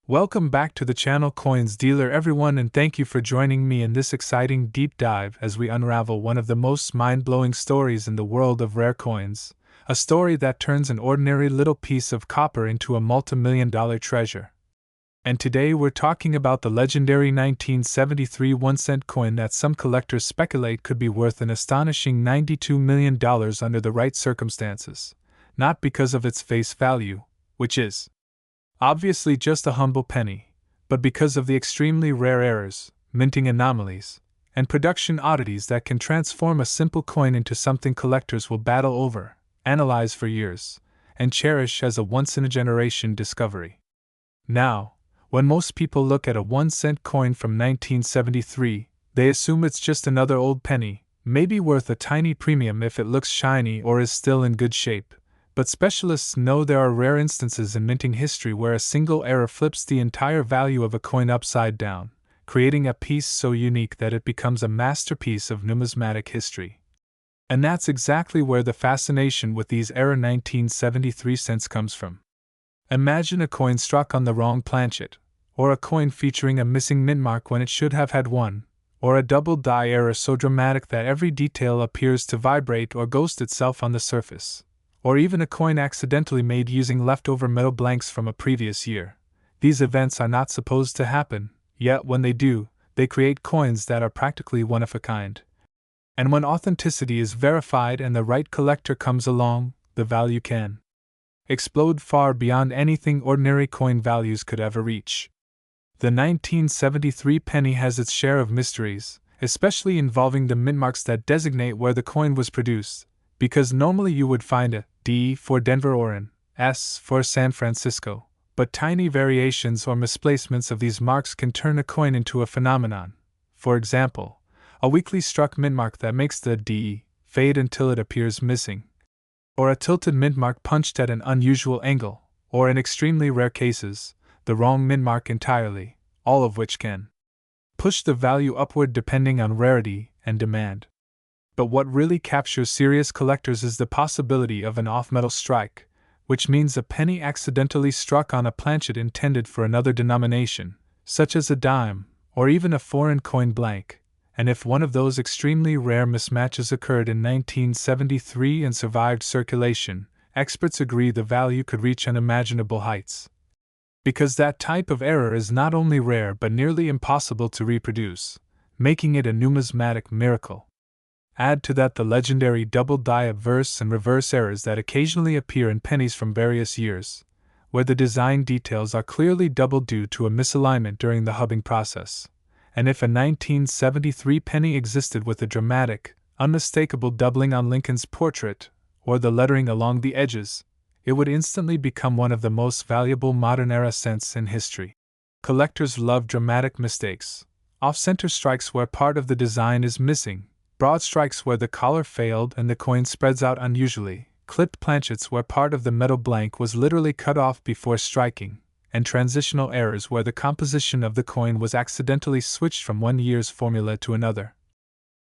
Welcome back to the channel Coins Dealer everyone, and thank you for joining me in this exciting deep dive as we unravel one of the most mind-blowing stories in the world of rare coins, a story that turns an ordinary little piece of copper into a multi-million-dollar treasure. And today we're talking about the legendary 1973 1-cent coin that some collectors speculate could be worth an astonishing $92 million under the right circumstances, not because of its face value, which is obviously just a humble penny, but because of the extremely rare errors, minting anomalies, and production oddities that can transform a simple coin into something collectors will battle over, analyze for years, and cherish as a once-in-a-generation discovery. Now, when most people look at a 1-cent coin from 1973, they assume it's just another old penny, maybe worth a tiny premium if it looks shiny or is still in good shape. But specialists know there are rare instances in minting history where a single error flips the entire value of a coin upside down, creating a piece so unique that it becomes a masterpiece of numismatic history. And that's exactly where the fascination with these error 1973 cents comes from. Imagine a coin struck on the wrong planchet, or a coin featuring a missing mint mark when it should have had one, or a double die error so dramatic that every detail appears to vibrate or ghost itself on the surface. Or even a coin accidentally made using leftover metal blanks from a previous year. These events are not supposed to happen, yet when they do, they create coins that are practically one of a kind. And when authenticity is verified and the right collector comes along, the value can explode far beyond anything ordinary coin values could ever reach. The 1973 penny has its share of mysteries, especially involving the mint marks that designate where the coin was produced, because normally you would find a D for Denver or an S for San Francisco, but tiny variations or misplacements of these marks can turn a coin into a phenomenon. For example, a weakly struck mint mark that makes the D fade until it appears missing, or a tilted mint mark punched at an unusual angle, or in extremely rare cases, the wrong mint mark entirely, all of which can push the value upward depending on rarity and demand. But what really captures serious collectors is the possibility of an off-metal strike, which means a penny accidentally struck on a planchet intended for another denomination, such as a dime, or even a foreign coin blank. And if one of those extremely rare mismatches occurred in 1973 and survived circulation, experts agree the value could reach unimaginable heights. Because that type of error is not only rare but nearly impossible to reproduce, making it a numismatic miracle. Add to that the legendary double die obverse and reverse errors that occasionally appear in pennies from various years, where the design details are clearly doubled due to a misalignment during the hubbing process. And if a 1973 penny existed with a dramatic, unmistakable doubling on Lincoln's portrait, or the lettering along the edges, it would instantly become one of the most valuable modern-era cents in history. Collectors love dramatic mistakes, off-center strikes where part of the design is missing, broad strikes where the collar failed and the coin spreads out unusually, clipped planchets where part of the metal blank was literally cut off before striking, and transitional errors where the composition of the coin was accidentally switched from one year's formula to another.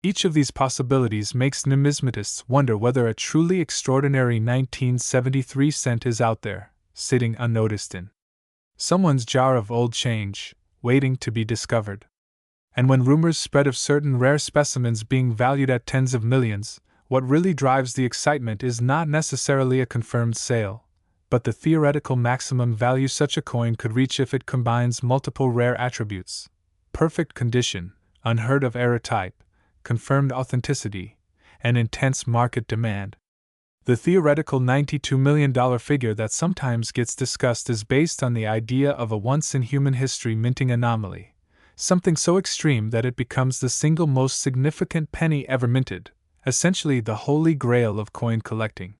Each of these possibilities makes numismatists wonder whether a truly extraordinary 1973 cent is out there, sitting unnoticed in someone's jar of old change, waiting to be discovered. And when rumors spread of certain rare specimens being valued at tens of millions, what really drives the excitement is not necessarily a confirmed sale, but the theoretical maximum value such a coin could reach if it combines multiple rare attributes: perfect condition, unheard of error type, confirmed authenticity, and intense market demand. The theoretical $92 million figure that sometimes gets discussed is based on the idea of a once-in-human-history minting anomaly. Something so extreme that it becomes the single most significant penny ever minted, essentially the holy grail of coin collecting.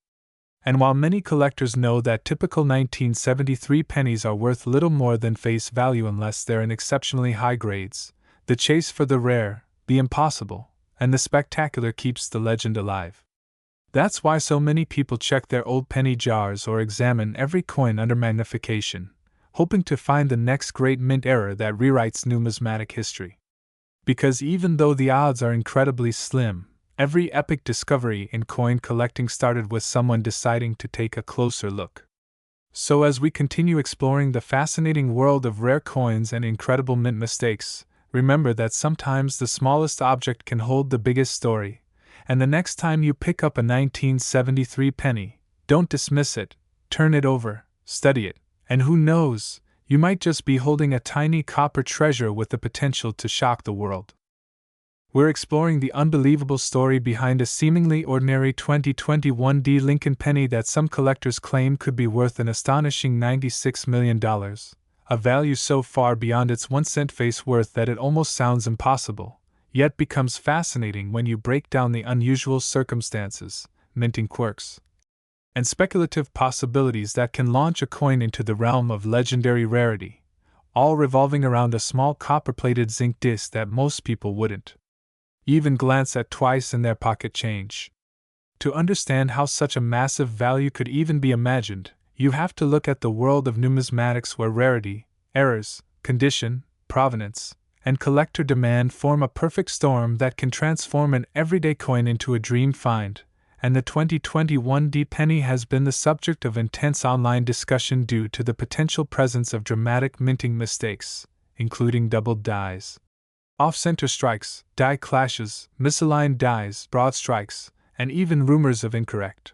And while many collectors know that typical 1973 pennies are worth little more than face value unless they're in exceptionally high grades, the chase for the rare, the impossible, and the spectacular keeps the legend alive. That's why so many people check their old penny jars or examine every coin under magnification, hoping to find the next great mint error that rewrites numismatic history. Because even though the odds are incredibly slim, every epic discovery in coin collecting started with someone deciding to take a closer look. So, as we continue exploring the fascinating world of rare coins and incredible mint mistakes, remember that sometimes the smallest object can hold the biggest story. And the next time you pick up a 1973 penny, don't dismiss it, turn it over, study it, and who knows, you might just be holding a tiny copper treasure with the potential to shock the world. We're exploring the unbelievable story behind a seemingly ordinary 2021 D. Lincoln penny that some collectors claim could be worth an astonishing $96 million, a value so far beyond its 1-cent face worth that it almost sounds impossible, yet becomes fascinating when you break down the unusual circumstances, minting quirks, and speculative possibilities that can launch a coin into the realm of legendary rarity, all revolving around a small copper-plated zinc disc that most people wouldn't even glance at twice in their pocket change. To understand how such a massive value could even be imagined, you have to look at the world of numismatics where rarity, errors, condition, provenance, and collector demand form a perfect storm that can transform an everyday coin into a dream find, and the 2021 D penny has been the subject of intense online discussion due to the potential presence of dramatic minting mistakes, including doubled dies, off-center strikes, die clashes, misaligned dies, broad strikes, and even rumors of incorrect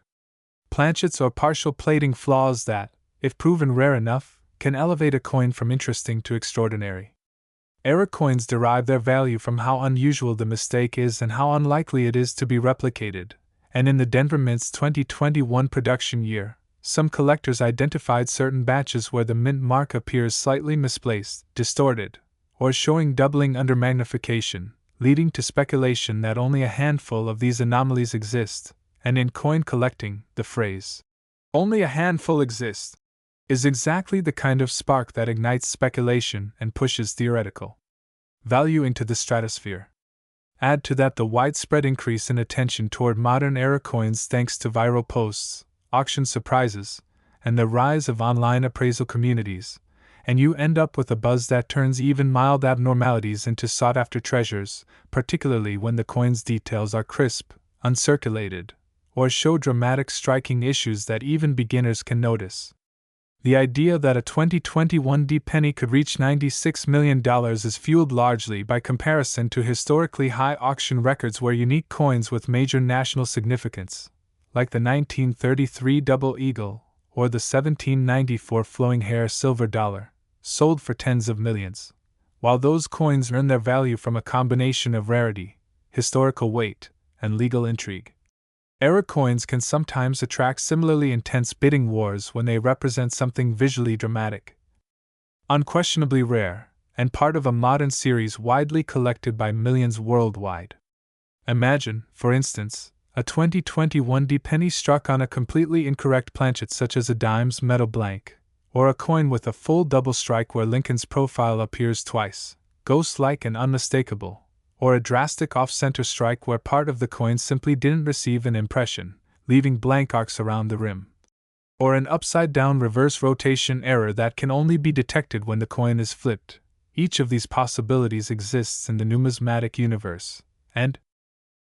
planchets or partial plating flaws that, if proven rare enough, can elevate a coin from interesting to extraordinary. Error coins derive their value from how unusual the mistake is and how unlikely it is to be replicated, and in the Denver Mint's 2021 production year, some collectors identified certain batches where the mint mark appears slightly misplaced, distorted, or showing doubling under magnification, leading to speculation that only a handful of these anomalies exist, and in coin collecting, the phrase, "only a handful exist," is exactly the kind of spark that ignites speculation and pushes theoretical value into the stratosphere. Add to that the widespread increase in attention toward modern era coins thanks to viral posts, auction surprises, and the rise of online appraisal communities, and you end up with a buzz that turns even mild abnormalities into sought-after treasures, particularly when the coin's details are crisp, uncirculated, or show dramatic striking issues that even beginners can notice. The idea that a 2021 D penny could reach $96 million is fueled largely by comparison to historically high auction records where unique coins with major national significance, like the 1933 Double Eagle or the 1794 Flowing Hair Silver Dollar, sold for tens of millions, while those coins earn their value from a combination of rarity, historical weight, and legal intrigue. Error coins can sometimes attract similarly intense bidding wars when they represent something visually dramatic, unquestionably rare, and part of a modern series widely collected by millions worldwide. Imagine, for instance, a 2021 D penny struck on a completely incorrect planchet such as a dime's metal blank, or a coin with a full double strike where Lincoln's profile appears twice, ghost-like and unmistakable, or a drastic off-center strike where part of the coin simply didn't receive an impression, leaving blank arcs around the rim, or an upside-down reverse rotation error that can only be detected when the coin is flipped. Each of these possibilities exists in the numismatic universe, and,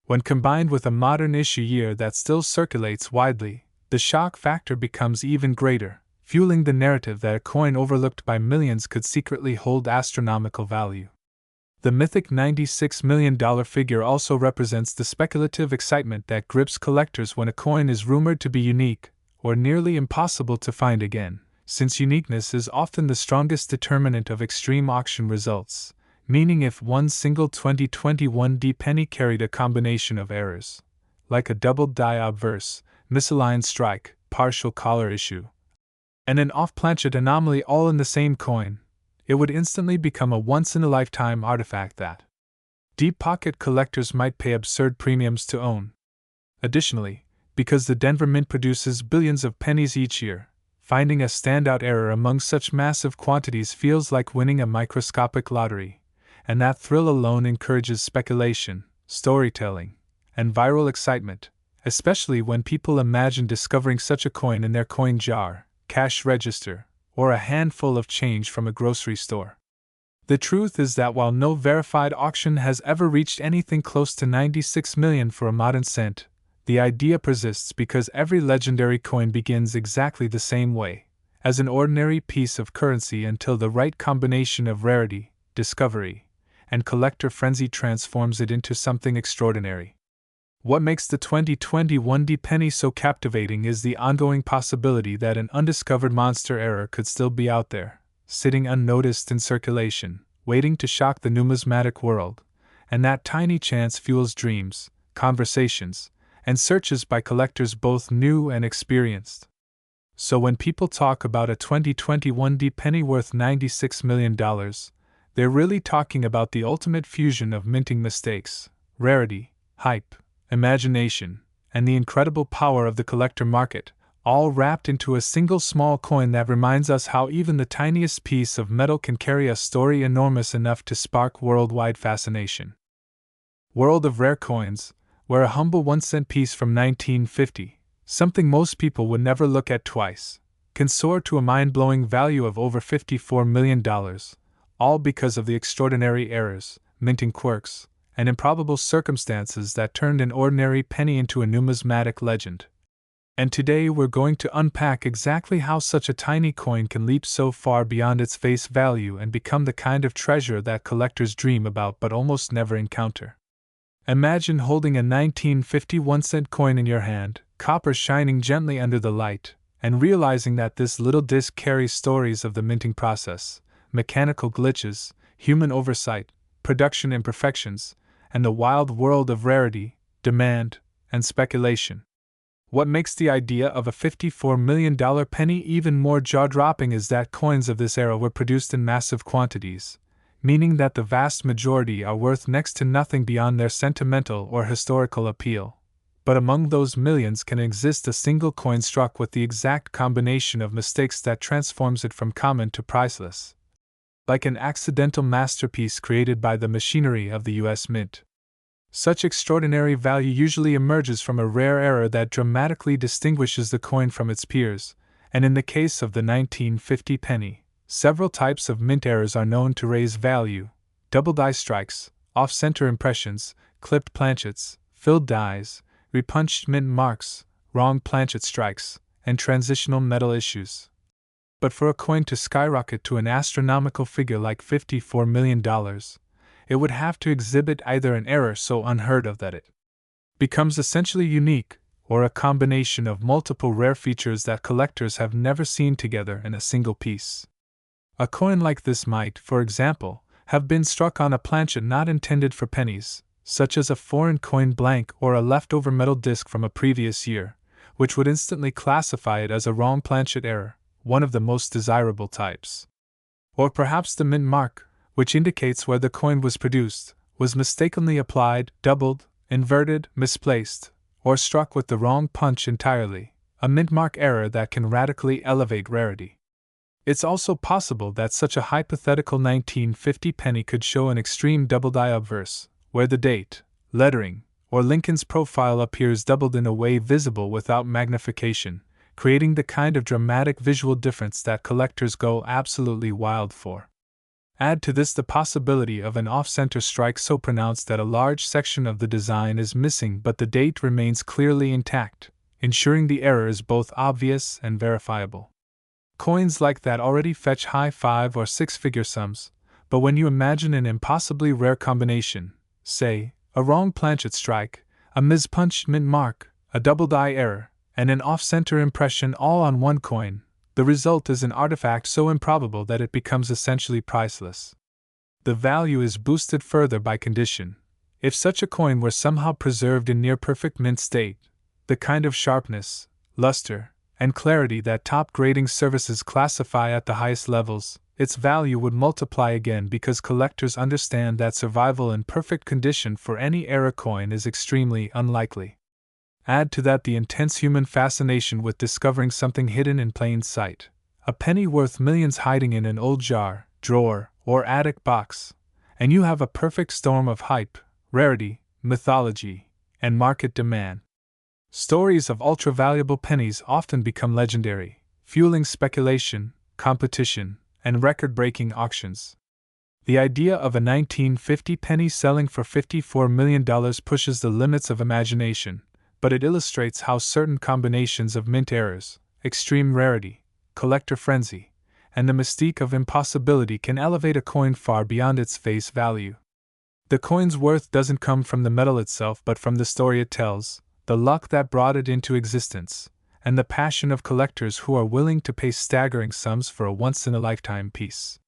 when combined with a modern issue year that still circulates widely, the shock factor becomes even greater, fueling the narrative that a coin overlooked by millions could secretly hold astronomical value. The mythic $96 million figure also represents the speculative excitement that grips collectors when a coin is rumored to be unique, or nearly impossible to find again, since uniqueness is often the strongest determinant of extreme auction results, meaning if one single 2021 D penny carried a combination of errors, like a doubled die obverse, misaligned strike, partial collar issue, and an off-planchet anomaly all in the same coin, it would instantly become a once-in-a-lifetime artifact that deep-pocket collectors might pay absurd premiums to own. Additionally, because the Denver Mint produces billions of pennies each year, finding a standout error among such massive quantities feels like winning a microscopic lottery, and that thrill alone encourages speculation, storytelling, and viral excitement, especially when people imagine discovering such a coin in their coin jar, cash register, or a handful of change from a grocery store. The truth is that while no verified auction has ever reached anything close to $96 million for a modern cent, the idea persists because every legendary coin begins exactly the same way, as an ordinary piece of currency until the right combination of rarity, discovery, and collector frenzy transforms it into something extraordinary. What makes the 2021 D penny so captivating is the ongoing possibility that an undiscovered monster error could still be out there, sitting unnoticed in circulation, waiting to shock the numismatic world, and that tiny chance fuels dreams, conversations, and searches by collectors both new and experienced. So when people talk about a 2021 D penny worth $96 million, they're really talking about the ultimate fusion of minting mistakes, rarity, hype, imagination, and the incredible power of the collector market, all wrapped into a single small coin that reminds us how even the tiniest piece of metal can carry a story enormous enough to spark worldwide fascination. World of Rare Coins, where a humble 1-cent piece from 1950, something most people would never look at twice, can soar to a mind-blowing value of over $54 million, all because of the extraordinary errors, minting quirks, and improbable circumstances that turned an ordinary penny into a numismatic legend. And today we're going to unpack exactly how such a tiny coin can leap so far beyond its face value and become the kind of treasure that collectors dream about but almost never encounter. Imagine holding a 1950 1-cent coin in your hand, copper shining gently under the light, and realizing that this little disc carries stories of the minting process, mechanical glitches, human oversight, production imperfections, and the wild world of rarity, demand, and speculation. What makes the idea of a $54 million penny even more jaw-dropping is that coins of this era were produced in massive quantities, meaning that the vast majority are worth next to nothing beyond their sentimental or historical appeal. But among those millions can exist a single coin struck with the exact combination of mistakes that transforms it from common to priceless. Like an accidental masterpiece created by the machinery of the U.S. Mint. Such extraordinary value usually emerges from a rare error that dramatically distinguishes the coin from its peers, and in the case of the 1950 penny, several types of mint errors are known to raise value: double die strikes, off-center impressions, clipped planchets, filled dies, repunched mint marks, wrong planchet strikes, and transitional metal issues. But for a coin to skyrocket to an astronomical figure like $54 million, it would have to exhibit either an error so unheard of that it becomes essentially unique, or a combination of multiple rare features that collectors have never seen together in a single piece. A coin like this might, for example, have been struck on a planchet not intended for pennies, such as a foreign coin blank or a leftover metal disc from a previous year, which would instantly classify it as a wrong planchet error, one of the most desirable types. Or perhaps the mint mark, which indicates where the coin was produced, was mistakenly applied, doubled, inverted, misplaced, or struck with the wrong punch entirely, a mint mark error that can radically elevate rarity. It's also possible that such a hypothetical 1950 penny could show an extreme double die obverse, where the date, lettering, or Lincoln's profile appears doubled in a way visible without magnification, creating the kind of dramatic visual difference that collectors go absolutely wild for. Add to this the possibility of an off-center strike so pronounced that a large section of the design is missing but the date remains clearly intact, ensuring the error is both obvious and verifiable. Coins like that already fetch high 5- or 6-figure sums, but when you imagine an impossibly rare combination, say, a wrong planchet strike, a mispunched mint mark, a double die error, and an off-center impression all on one coin, the result is an artifact so improbable that it becomes essentially priceless. The value is boosted further by condition. If such a coin were somehow preserved in near-perfect mint state, the kind of sharpness, luster, and clarity that top grading services classify at the highest levels, its value would multiply again because collectors understand that survival in perfect condition for any era coin is extremely unlikely. Add to that the intense human fascination with discovering something hidden in plain sight, a penny worth millions hiding in an old jar, drawer, or attic box, and you have a perfect storm of hype, rarity, mythology, and market demand. Stories of ultra-valuable pennies often become legendary, fueling speculation, competition, and record-breaking auctions. The idea of a 1950 penny selling for $54 million pushes the limits of imagination, but it illustrates how certain combinations of mint errors, extreme rarity, collector frenzy, and the mystique of impossibility can elevate a coin far beyond its face value. The coin's worth doesn't come from the metal itself but from the story it tells, the luck that brought it into existence, and the passion of collectors who are willing to pay staggering sums for a once-in-a-lifetime piece.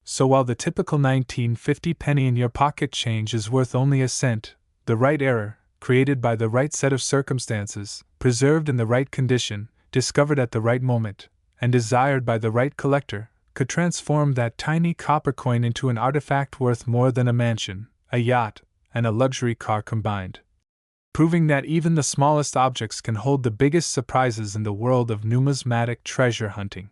So while the typical 1950 penny in your pocket change is worth only a cent, the right error, created by the right set of circumstances, preserved in the right condition, discovered at the right moment, and desired by the right collector, could transform that tiny copper coin into an artifact worth more than a mansion, a yacht, and a luxury car combined. Proving that even the smallest objects can hold the biggest surprises in the world of numismatic treasure hunting.